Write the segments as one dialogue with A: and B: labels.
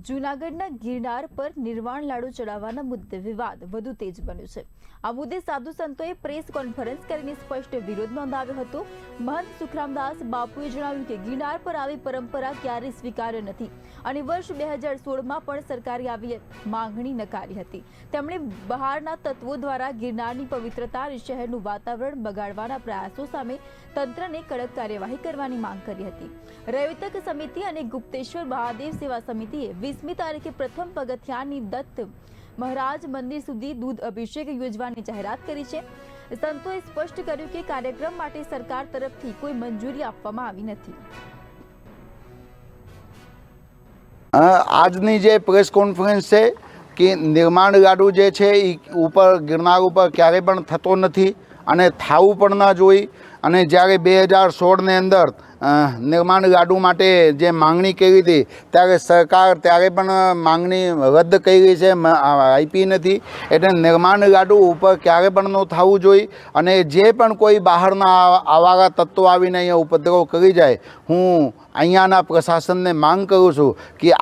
A: જૂનાગઢના ગિરનાર પર નિર્વાણ લાડુ ચડાવવાના મુદ્દે વિવાદ વધુ તેજ બન્યો છે। આ મુદ્દે સાધુ સંતોએ પ્રેસ કોન્ફરન્સ કરીને સ્પષ્ટ વિરોધ નોંધાવ્યો હતો। મહંત સુખરામદાસ બાપુએ જણાવ્યું કે ગિરનાર પર આવી પરંપરા ક્યારેય સ્વીકાર્ય નથી અને વર્ષ 2016માં પણ સરકારે આવી માંગણી નકારી હતી। તેમણે બહારના તત્વો દ્વારા ગિરનારની પવિત્રતા અને શહેરનું વાતાવરણ બગાડવાના પ્રયાસો સામે તંત્રને કડક કાર્યવાહી કરવાની માંગ કરી હતી। રૈવતક સમિતિ અને ગુપ્તેશ્વર મહાદેવ સેવા સમિતિએ 20મી તારીખે પ્રથમ પગથિયાની દત્ત મહારાજ મંદિર સુધી દૂધ અભિષેક યોજવાની જાહેરાત કરી છે। સંતોએ સ્પષ્ટ કર્યું કે કાર્યક્રમ માટે સરકાર તરફથી કોઈ મંજૂરી આપવામાં આવી નથી।
B: આજની જે પ્રેસ કોન્ફરન્સ છે કે નિર્માણ લાડુ જે છે એ ઉપર ગિરનાર ઉપર ક્યારેય પણ થતો નથી અને થાવું પણ ના જોઈ। અને જ્યારે 2016ની અંદર નિર્માણ લાડુ માટે જે માંગણી કરી હતી ત્યારે સરકાર ત્યારે પણ માંગણી રદ કરી છે, આપી નથી। એટલે નિર્માણ લાડુ ઉપર ક્યારે પણ ન થવું જોઈએ અને જે પણ કોઈ બહારના આવારા તત્વો આવીને અહીંયા ઉપદ્રવ કરી જાય, હું અહીંયાના પ્રશાસનને માંગ કરું છું કે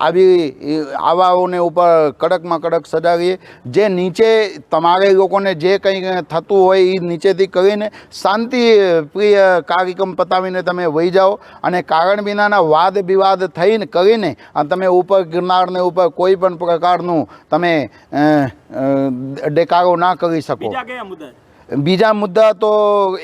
B: આવાઓને ઉપર કડકમાં કડક સજા કરીએ। જે નીચે તમારે લોકોને જે કંઈ થતું હોય એ નીચેથી કરીને શાંતિ પ્રિય કાર્યક્રમ પતાવીને તમે વહી જાઓ અને કારણ વિનાના વાદ વિવાદ થઈને કરીને તમે ઉપર ગિરનારને ઉપર કોઈ પણ પ્રકારનું તમે દેખાડો ના કરી શકો। બીજા મુદ્દા તો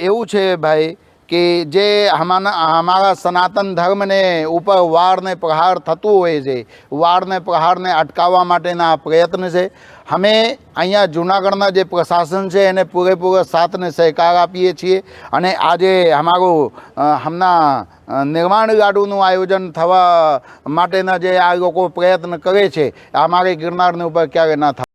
B: એવું છે ભાઈ કે જે हमारा સનાતન ધર્મને ઉપર વારને પ્રહાર થતું હોય છે, વારને પ્રહારને અટકાવવા માટેના પ્રયત્ન છે। અમે અહીંયા જૂનાગઢના જે પ્રશાસન છે એને પૂરેપૂરો સાથ ને સહકાર આપીએ છીએ અને આજે હમણાં નિર્માણ લાડુનું આયોજન થવા માટેના જે આ લોકો પ્રયત્ન કરે છે, અમારે ગિરનારની ઉપર ક્યારે ના થાય।